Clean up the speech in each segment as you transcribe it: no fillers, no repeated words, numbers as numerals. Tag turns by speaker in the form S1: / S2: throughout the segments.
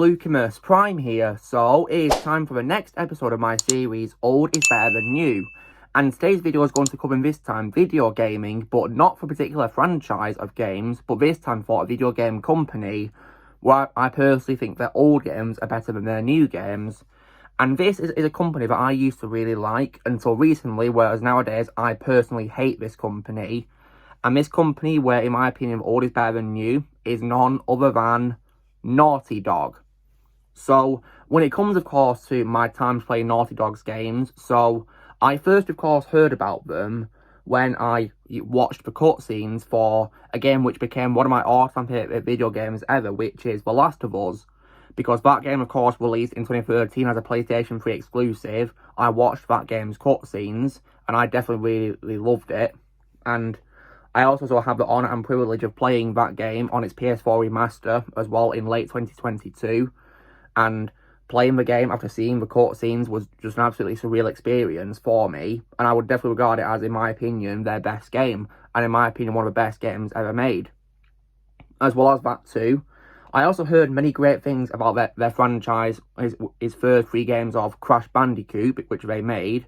S1: Lucamus Prime here, so it is time for the next episode of my series, Old is Better Than New. And today's video is going to cover this time video gaming, but not for a particular franchise of games, but this time for a video game company, where I personally think their old games are better than their new games. And this is a company that I used to really like until recently, whereas nowadays I personally hate this company. And this company, where in my opinion old is better than new, is none other than Naughty Dog. So, when it comes, of course, to my time playing Naughty Dog's games, so I first, of course, heard about them when I watched the cutscenes for a game which became one of my all-time favorite video games ever, which is The Last of Us. Because that game, of course, released in 2013 as a PlayStation 3 exclusive. I watched that game's cutscenes, and I definitely really loved it. And I also have the honour and privilege of playing that game on its PS4 remaster as well in late 2022. And playing the game after seeing the cutscenes was just an absolutely surreal experience for me. And I would definitely regard it as, in my opinion, their best game. And in my opinion, one of the best games ever made. As well as that too, I also heard many great things about their franchise, his first 3 games of Crash Bandicoot, which they made.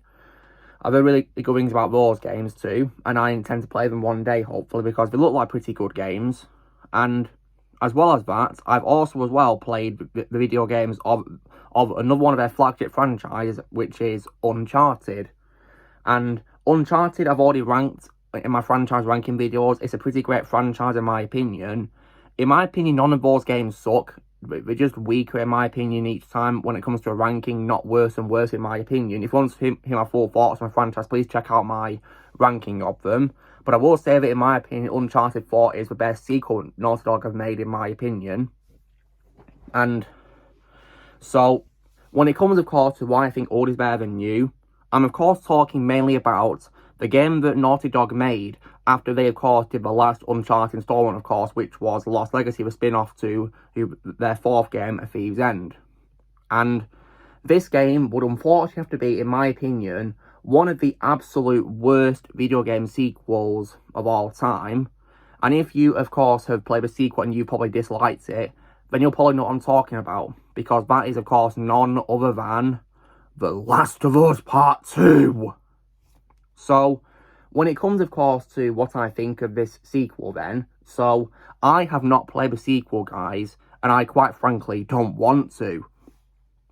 S1: I've heard really good things about those games too, and I intend to play them one day, hopefully, because they look like pretty good games. And as well as that, I've also as well played the video games of another one of their flagship franchises, which is Uncharted. And Uncharted I've already ranked in my franchise ranking videos. It's a pretty great franchise in my opinion. In my opinion, none of those games suck. They're just weaker, in my opinion, each time when it comes to a ranking, not worse and worse, in my opinion. If you want to hear my full thoughts on the franchise, please check out my ranking of them. But I will say that, in my opinion, Uncharted 4 is the best sequel Naughty Dog have made, in my opinion. And so, when it comes, of course, to why I think old is better than new, I'm, of course, talking mainly about the game that Naughty Dog made after they, of course, did the last Uncharted installment, of course, which was Lost Legacy, the spin-off to their 4th game, A Thief's End. And this game would unfortunately have to be, in my opinion, one of the absolute worst video game sequels of all time. And if you, of course, have played the sequel and you probably disliked it, then you'll probably know what I'm talking about. Because that is, of course, none other than The Last of Us Part 2. So, when it comes, of course, to what I think of this sequel then, so I have not played the sequel, guys, and I quite frankly don't want to.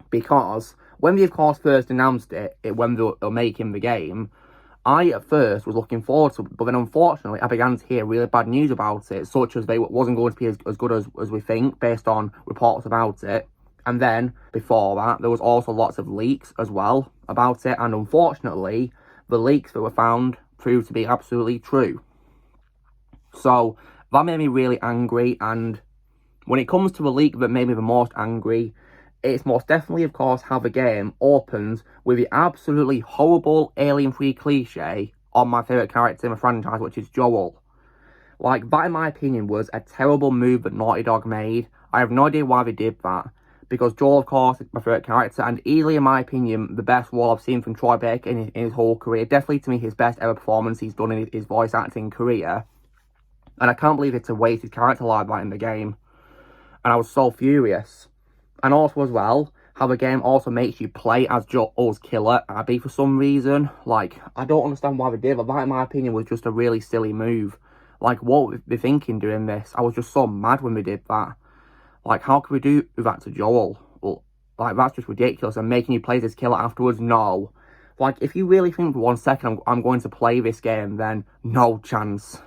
S1: Because when they, of course, first announced it when they were making the game, I at first was looking forward to it, but then unfortunately I began to hear really bad news about it, such as they wasn't going to be as good as we think, based on reports about it. And then, before that, there was also lots of leaks as well about it, and unfortunately, the leaks that were found proved to be absolutely true. So, that made me really angry, and when it comes to a leak that made me the most angry, it's most definitely, of course, how the game opens with the absolutely horrible Alien-free cliche on my favourite character in the franchise, which is Joel. Like, that, in my opinion, was a terrible move that Naughty Dog made. I have no idea why they did that. Because Joel, of course, is my favourite character, and easily, in my opinion, the best role I've seen from Troy Baker in his whole career. Definitely, to me, his best ever performance he's done in his voice acting career. And I can't believe it's a wasted character like that in the game. And I was so furious. And also, as well, how the game also makes you play as Joel's killer, Abby, for some reason. Like, I don't understand why they did, but that, in my opinion, was just a really silly move. Like, what were they thinking doing this? I was just so mad when they did that. Like, how could we do that to Joel? Well, like, that's just ridiculous. And making you play this killer afterwards? No. Like, if you really think for 1 second I'm going to play this game, then no chance.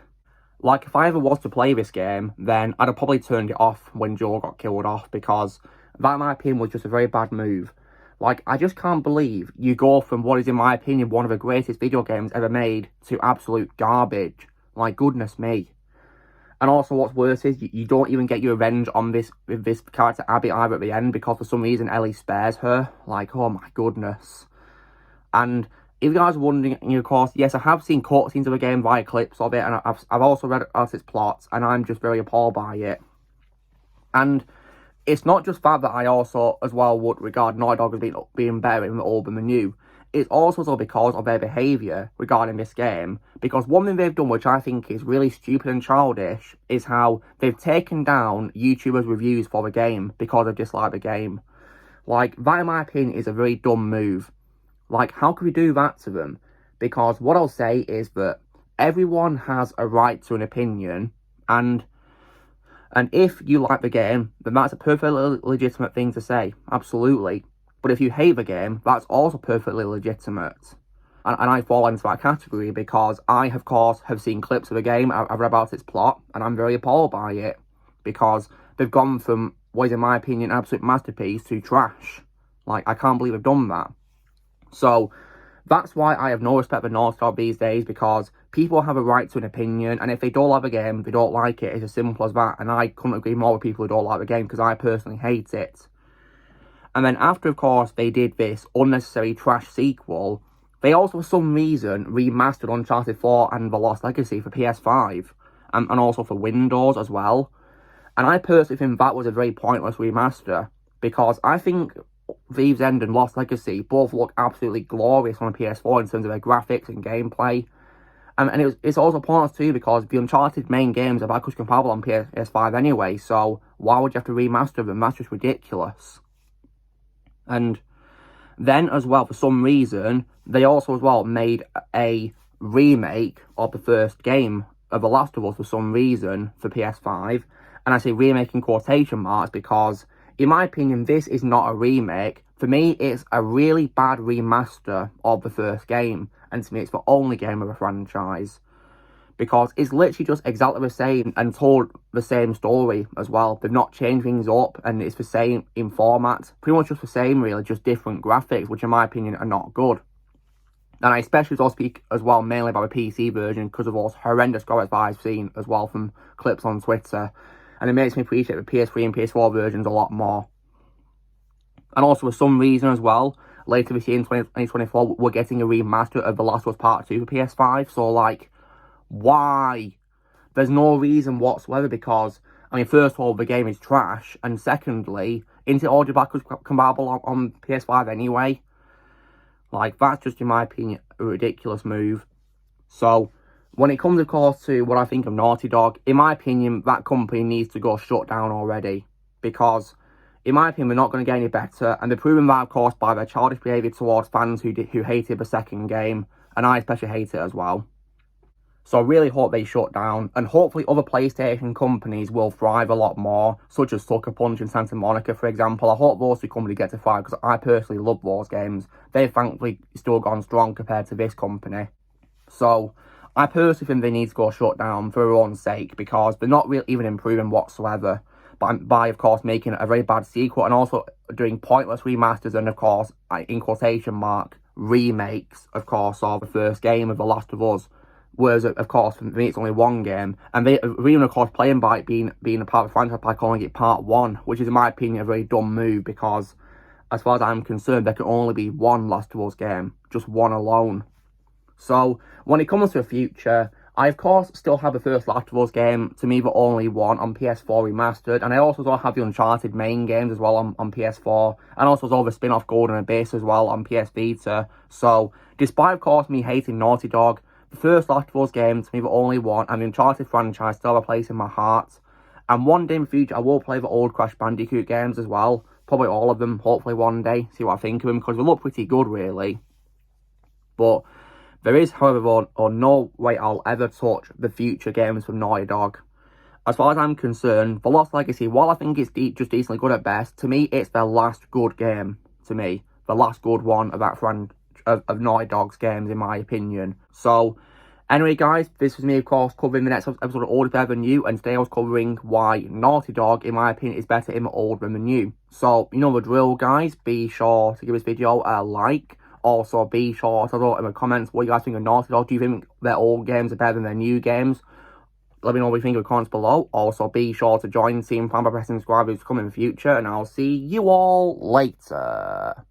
S1: Like, if I ever was to play this game, then I'd have probably turned it off when Joel got killed off, because that, in my opinion, was just a very bad move. Like, I just can't believe you go from what is, in my opinion, one of the greatest video games ever made to absolute garbage. Like, goodness me. And also, what's worse is you don't even get your revenge on this character Abby either at the end, because for some reason Ellie spares her. Like, oh my goodness. And if you guys are wondering, of course, yes, I have seen cutscenes of the game via clips of it, and I've also read out its plots, and I'm just very appalled by it. And it's not just that I also, as well, would regard Naughty Dog as being better in the old than the new. it's also because of their behaviour regarding this game. Because one thing they've done, which I think is really stupid and childish, is how they've taken down YouTubers' reviews for the game because they dislike the game. Like, that in my opinion is a very dumb move. Like, how can we do that to them? Because what I'll say is that everyone has a right to an opinion, and if you like the game, then that's a perfectly legitimate thing to say, absolutely. But if you hate the game, that's also perfectly legitimate. And I fall into that category because I, of course, have seen clips of the game, I've read about its plot, and I'm very appalled by it. Because they've gone from what is, in my opinion, an absolute masterpiece to trash. Like, I can't believe they've done that. So, that's why I have no respect for Naughty Dog these days, because people have a right to an opinion, and if they don't like the game, they don't like it. It's as simple as that, and I couldn't agree more with people who don't like the game, because I personally hate it. And then after, of course, they did this unnecessary trash sequel, they also, for some reason, remastered Uncharted 4 and The Lost Legacy for PS5, and also for Windows as well. And I personally think that was a very pointless remaster, because I think Thief's End and Lost Legacy both look absolutely glorious on a PS4 in terms of their graphics and gameplay. And it's also pointless too, because the Uncharted main games are backwards compatible on PS5 anyway, so why would you have to remaster them? That's just ridiculous. And then as well, for some reason, they also as well made a remake of the first game of The Last of Us for some reason for PS5. And I say remake in quotation marks because, in my opinion, this is not a remake. For me, it's a really bad remaster of the first game. And to me, it's the only game of the franchise. Because it's literally just exactly the same and told the same story as well. They've not changed things up, and it's the same in format. Pretty much just the same, really, just different graphics, which in my opinion are not good. And I especially also speak as well mainly about the PC version because of those horrendous graphics that I've seen as well from clips on Twitter. And it makes me appreciate the PS3 and PS4 versions a lot more. And also, for some reason as well, later this year in 2024, we're getting a remaster of The Last of Us Part 2 for PS5. So, like, why? There's no reason whatsoever because, I mean, first of all, the game is trash. And secondly, isn't it audio backwards compatible on PS5 anyway? Like, that's just, in my opinion, a ridiculous move. So, when it comes, of course, to what I think of Naughty Dog, in my opinion, that company needs to go shut down already. Because, in my opinion, they're not going to get any better. And they're proving that, of course, by their childish behaviour towards fans who hated the second game. And I especially hate it as well. So I really hope they shut down. And hopefully other PlayStation companies will thrive a lot more. Such as Sucker Punch and Santa Monica, for example. I hope those two companies get to thrive because I personally love those games. They've thankfully still gone strong compared to this company. So I personally think they need to go shut down for their own sake because they're not really even improving whatsoever. By of course, making a very bad sequel and also doing pointless remasters and, of course, in quotation mark, remakes, of course, of the first game of The Last of Us. Whereas, of course, for me, it's only one game. And they even, of course, playing by it being a part of the franchise by calling it Part 1, which is, in my opinion, a very dumb move because, as far as I'm concerned, there can only be one Last of Us game. Just one alone. So, when it comes to the future, I, of course, still have the first Last of Us game, to me, the only one, on PS4 remastered. And I also have the Uncharted main games as well on PS4. And also all the spin-off Golden Abyss as well on PS Vita. So, despite, of course, me hating Naughty Dog, the first Last of Us game, to me, the only one, and the Uncharted franchise still have a place in my heart. And one day in the future, I will play the old Crash Bandicoot games as well. Probably all of them, hopefully one day, see what I think of them, because they look pretty good, really. But there is, however, no way I'll ever touch the future games from Naughty Dog. As far as I'm concerned, The Lost Legacy, while I think it's just decently good at best, to me, it's their last good game, to me. The last good one of that of Naughty Dog's games, in my opinion. So, anyway, guys, this was me, of course, covering the next episode of Old is Better Than New, and today I was covering why Naughty Dog, in my opinion, is better in the old than the new. So, you know the drill, guys. Be sure to give this video a like. Also, be sure to know in the comments what you guys think of Naughty Dog. Do you think their old games are better than their new games? Let me know what you think in the comments below. Also, be sure to join Team Fan by pressing subscribe to come in the future, and I'll see you all later.